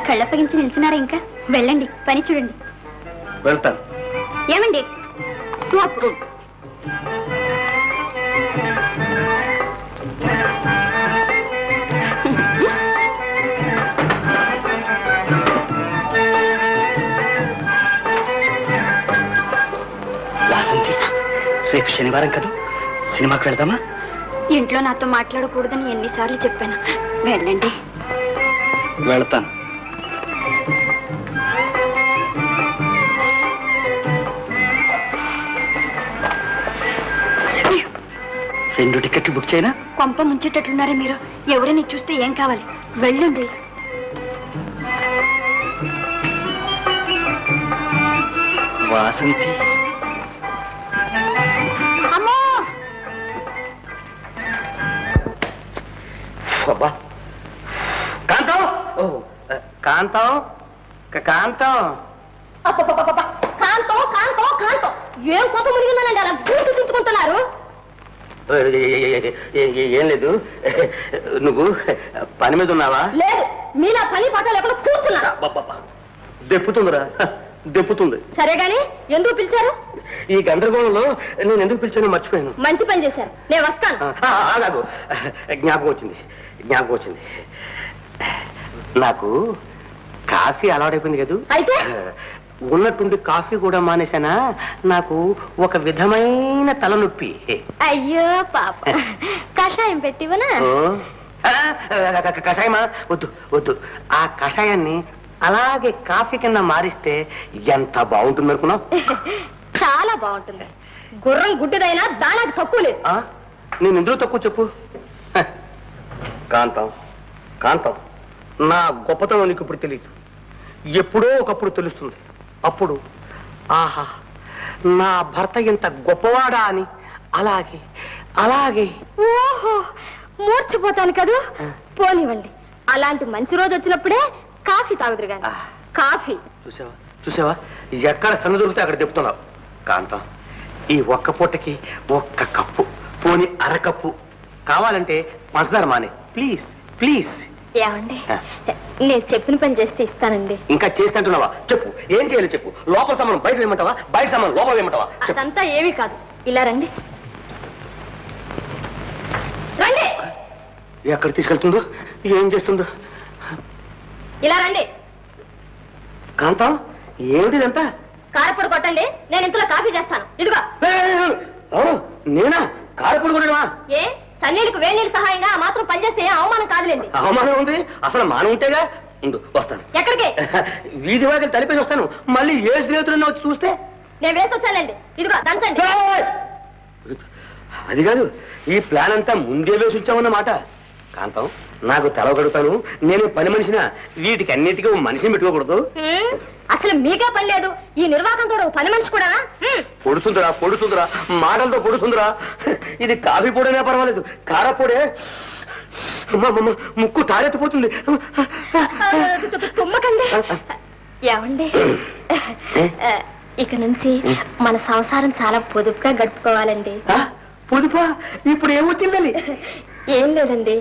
కళ్ళప్పగించి నిల్చున్నారా? ఇంకా వెళ్ళండి, పని చూడండి. వెళ్తాను. ఏమండి? రేపు శనివారం కదా, సినిమాకి వెళ్దామా? ఇంట్లో నాతో మాట్లాడకూడదని ఎన్నిసార్లు చెప్పాను. వెళ్ళండి. వెళ్తాను. రెండు టికెట్లు బుక్ చేయనా? కొంప ముంచేటట్లున్నారే మీరు. ఎవరైనా చూస్తే ఏం కావాలి? వెళ్ళండి. వాసంతి, అమ్మో! కాంతం, కాంతం, కాంతం. కాంతో కాంతో కాంతో ఏం కోపం మునిగిందనండి అలా గూటు చుట్టుకుంటున్నారు? ఏం లేదు, నువ్వు పని మీద ఉన్నావా? లేదు, మీలా పని పాటలు ఎక్కడ కూర్చున్నారా? దెప్పుతుందిరా, దెప్పుతుంది. సరే గాని ఎందుకు పిలిచారు? ఈ గందరగోళంలో నేను ఎందుకు పిలిచానో మర్చిపోయాను. మంచి పని చేశారు, నేను వస్తాను. అలాగూ జ్ఞాపకం వచ్చింది, జ్ఞాపకం వచ్చింది. నాకు కాఫీ అలవాటైపోయింది కదా. అయితే ఉన్నట్టుండి కాఫీ కూడా మానేశానా, నాకు ఒక విధమైన తలనొప్పి. అయ్యో పాప, కషాయం పెట్టివనా? కషాయమా? వద్దు వద్దు. ఆ కషాయాన్ని అలాగే కాఫీ కింద మారిస్తే ఎంత బాగుంటుంది అనుకున్నావు? చాలా బాగుంటుంది. గుర్రం గుడ్డిదైనా దానికి తక్కువ లేదు. నేను ఎందుకు తక్కువ చెప్పు? కాంతం, కాంతం, నా గొప్పతనం నీకు ఇప్పుడు తెలియదు, ఎప్పుడో ఒకప్పుడు తెలుస్తుంది. అప్పుడు ఆహా, నా భర్త ఎంత గొప్పవాడా అని అలాగే అలాగే. ఓహో, మూర్చిపోతాను కదూ. పోనివ్వండి, అలాంటి మంచి రోజు వచ్చినప్పుడే కాఫీ తాగుదురు గాని. కాఫీ చూసావా, చూసావా, ఎక్కడ సన్న దొరికితే అక్కడ చెప్తున్నావు. కాంతం, ఈ ఒక్క పూటకి ఒక్క కప్పు, పోని అరకప్పు కావాలంటే పంచదార మానే, ప్లీజ్ ప్లీజ్. ఏమండి, నేను చెప్పిన పని చేస్తే ఇస్తానండి. ఇంకా చేస్తుంటున్నావా? చెప్పు, ఏం చేయాలి చెప్పు. లోపల సామాను బయట వేయమంటావా, బయట సామాను లోపల వేయమంటావా? అదంతా ఏమీ కాదు, ఇలా రండి. రండి. ఎక్కడ తీసుకెళ్తుందో, ఏం చేస్తుందో. ఇలా రండి. కాంతం, ఏమిటిదంతా? కారపొడి కొట్టండి, నేను ఇంతలో కాఫీ చేస్తాను. ఇదిగో. నేనా కారపొడి కొట్టడమా? ఏ సన్నీళ్ళకి వేణీళ్ళు సహాయంగా ఆ మాత్రం పనిచేస్తే అవమానం కాదులేండి. అవమానం ఉంది, అసలు మానం ఉంటేగా. ఉండు, వస్తాను. ఎక్కడికి? వీధి వాకి తలిపేసి వస్తాను. మళ్ళీ ఏ స్నేహితులన్నా వచ్చి చూస్తే? నేను వేసి వచ్చానండి. ఇదిగో దంచండి. అది కాదు, ఈ ప్లాన్ అంతా ముందే వేసి వచ్చామన్నమాట. కాంతం, నాకు తెలవగడుగుతాను, నేను పని మనిషిన, వీటికి అన్నిటికీ మనిషిని పెట్టుకోకూడదు. అసలు మీకే పని లేదు, ఈ నిర్వాహకంతో పని మనిషి కూడా. పొడుతుందిరా, పొడుతుందిరా, మాటలతో పొడుతుందిరా. ఇది కాఫీ పొడైనా పర్వాలేదు, కారపొడే ముక్కు తారెత్తిపోతుంది. తుమ్మకండి. ఏమండి, ఇక నుంచి మన సంసారం చాలా పొదుపుగా గడుపుకోవాలండి. పొదుపా? ఇప్పుడు ఏమొచ్చిందని? ఏం లేదండి,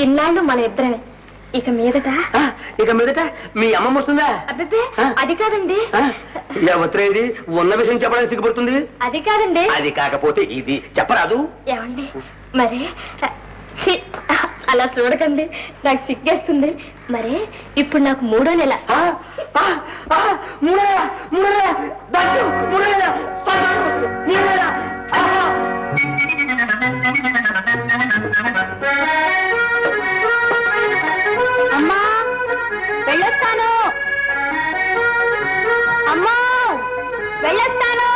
ఇన్నాళ్ళు మన ఇద్దరమే. ఇక మీదట మీ అమ్మమ్మ వస్తుందా? అబ్బే, అది కాదండి. ఎవత్రేది ఉన్న విషయం చెప్పడానికి సిగ్గుపడుతుంది. అది కాదండి. అది కాకపోతే ఇది చెప్పరాదు. ఏమండి, మరి అలా చూడకండి, నాకు సిగ్గేస్తుంది. మరి ఇప్పుడు నాకు 3వ నెల. అమ్మా, వెళ్ళొస్తాను. అమ్మా, వెళ్ళొస్తాను.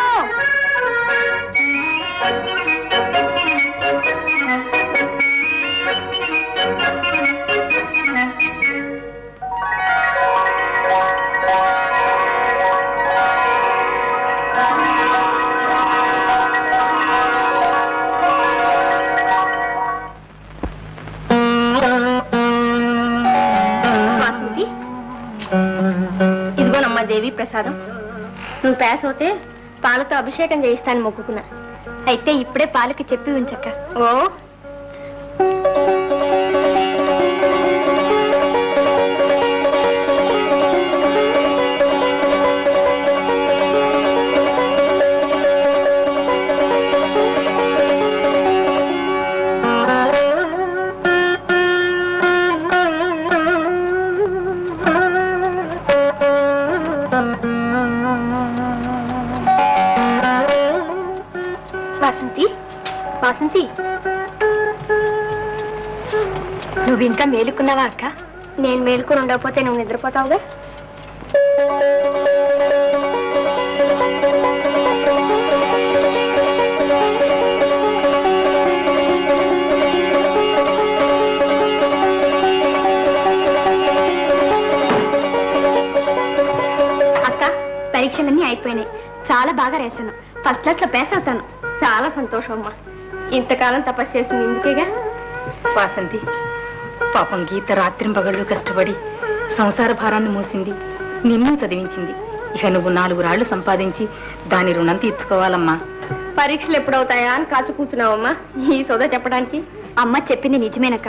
ఇదిగోనమ్మా దేవి ప్రసాదం. నువ్వు పేస అవుతే పాలతో అభిషేకం చేయిస్తాను మొక్కుకున్నా. అయితే ఇప్పుడే పాలకి చెప్పి ఉంచక్క. ఓ నువ్వు ఇంకా మేలుకున్నావా అక్క? నేను మేలుకుని ఉండకపోతే నువ్వు నిద్రపోతావుగా. అక్క, పరీక్షలన్నీ అయిపోయినాయి. చాలా బాగా రాశాను. ఫస్ట్ క్లాస్ లో పాస్ అవుతాను. చాలా సంతోషం అమ్మా. ఇంతకాలం తపస్సు చేసింది ఇందుకేగా. వాసంతి, పాపం గీత రాత్రింపగళ్ళు కష్టపడి సంసార భారాన్ని మోసింది, నిన్ను చదివించింది. ఇక నువ్వు 4 రాళ్లు సంపాదించి దాని రుణం తీర్చుకోవాలమ్మా. పరీక్షలు ఎప్పుడవుతాయా అని కాచు కూర్చున్నావమ్మా ఈ సోదా చెప్పడానికి. అమ్మ చెప్పింది నిజమేనక్క.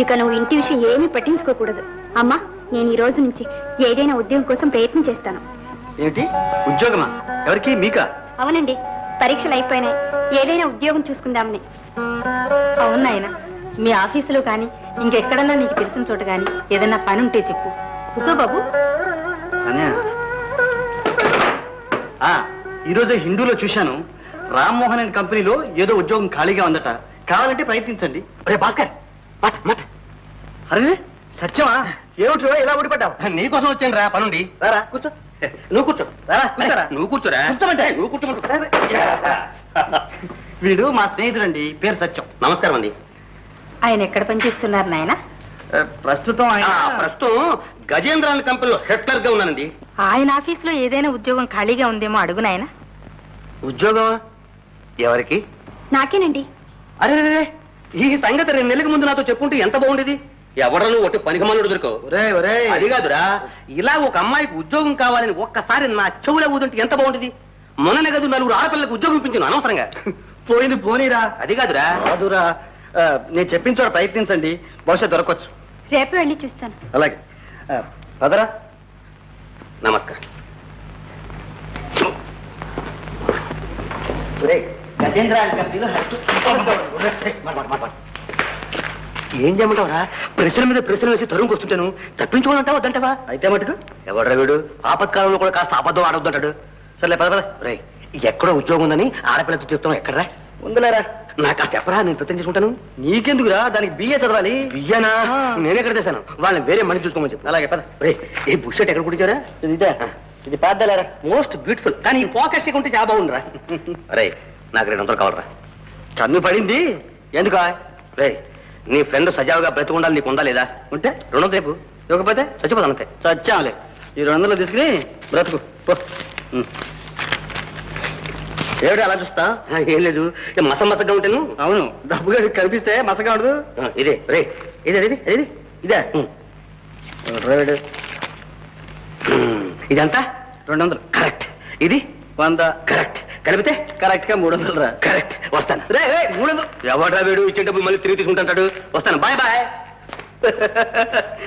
ఇక నువ్వు ఇంటి విషయం ఏమీ పట్టించుకోకూడదు. అమ్మా, నేను ఈ రోజు నుంచి ఏదైనా ఉద్యోగం కోసం ప్రయత్నం చేస్తాను. ఏమిటి ఉద్యోగమా? ఎవరికి? మీకా? అవునండి, పరీక్షలు అయిపోయినాయి. ఏదైనా ఉద్యోగం చూసుకుందామని. అవునాయన, మీ ఆఫీసులో కానీ ఇంకెక్కడన్నా నీకు తెలిసిన చోట కానీ ఏదన్నా పని ఉంటే చెప్పు. కూర్చో బాబు. ఈరోజు హిందూలో చూశాను, రామ్మోహన్ అండ్ కంపెనీలో ఏదో ఉద్యోగం ఖాళీగా ఉందట. కావాలంటే ప్రయత్నించండి. అరే భాస్కర్, మాట మాట. అరే సత్యమా? ఏమిటో ఇలా ఊడిపడ్డావు? నీకోసం వచ్చాను రా, పనుండి. రారా కూర్చో. నువ్వు కూర్చో. రారా కూర్చోరా. నువ్వు కూర్చోరా. కూర్చోమంటే. నువ్వు కూర్చోమంటు. వీడు మా స్నేహితుడండి, పేరు సత్యం. నమస్కారం అండి. ఆయన ఎక్కడ పనిచేస్తున్నారు నాయన? ప్రస్తుతం ఆయన ప్రస్తుతం గజేంద్రాల కంపెనీలో హెడ్ క్లర్క్ గా ఉన్నానండి. ఆయన ఆఫీసులో ఏదైనా ఉద్యోగం ఖాళీగా ఉందేమో అడుగు నాయన. ఉద్యోగం ఎవరికి? నాకేనండి. అరే ఈ సంగతి 2 నెలలకు ముందు నాతో చెప్పుంటే ఎంత బాగుండేది. ఎవడను ఒకటి పనికిమాలుడు దొరకవు. అది కాదురా, ఇలా ఒక అమ్మాయికి ఉద్యోగం కావాలని ఒక్కసారి నా చెవుల ఊదుంటే ఎంత బాగుండేది. మొన్ననే కాదు 4 ఆడపిల్లలకు ఉద్యోగం ఇప్పించాను అనవసరంగా. పోయింది పోనీరా. అది కాదురా. కాదురా, నేను చెప్పిన చోట ప్రయత్నించండి, బహుశా దొరకవచ్చు. రేపు వెళ్ళి చూస్తాను. అలాగే పదరా. నమస్కారం. గజేంద్ర అండ్ కంపెనీలో ఏం చేయమంటావురా? ప్రశ్న మీద ప్రశ్న వేసి తరువుకు వస్తుంటాను. తప్పించుకోనంటావా వద్దంటావా? అయితే మటుకు ఎవడ్రా వీడు? ఆపత్కాలంలో కూడా కాస్త అబద్ధం ఆడొద్దంటాడు. సర్లే పద పద. రే, ఎక్కడో ఉద్యోగం ఉందని ఆడపిల్లతో చెప్తాం. ఎక్కడరా? ఉందిలేరా. నాకు కాస్త చెప్పరా, నేను ప్రయత్నం చేసుకుంటాను. నీకెందుకురా? దానికి బిఏ చదవాలి. బియ్యనా? నేనెక్కడ చేశాను? వాళ్ళని వేరే మనిషి చూసుకోమని చెప్పి. అలాగే పద. రే, ఈ బుషెట్ ఎక్కడ కుట్టించారా? ఇదే ఇది పెద్దలేరా. Most beautiful. కానీ ఈ పాకెట్స్ ఉంటే చాలా బాగుందిరా. రే, నాకు 200 కావాలరా. కన్ను పడింది. ఎందుకా? రే, నీ ఫ్రెండ్ సజావుగా బ్రతికుండాలి, నీకు ఉందా లేదా? ఉంటే 200 రేపు, ఇవ్వకపోతే చచ్చిపోతాను అంతే. చచ్చాంలే. ఈ 200 తీసుకుని బ్రతుకు పో. ఏమిటి అలా చూస్తా? ఏం లేదు, మసగా ఉంటాను. అవును, డబ్బుగా కనిపిస్తే మసగా ఉండదు. ఇదే రే, ఇదే ఇదే ఇదే ఇదే రేడు. ఇదంతా 200 కరెక్ట్. ఇది 100 కరెక్ట్. కలిపితే కరెక్ట్ గా 300 రా. కరెక్ట్. వస్తాను. రే 300. ఎవడ్రా వీడు ఇచ్చేటప్పుడు మళ్ళీ తిరిగి తీసుకుంటాడు. వస్తాను. Bye bye.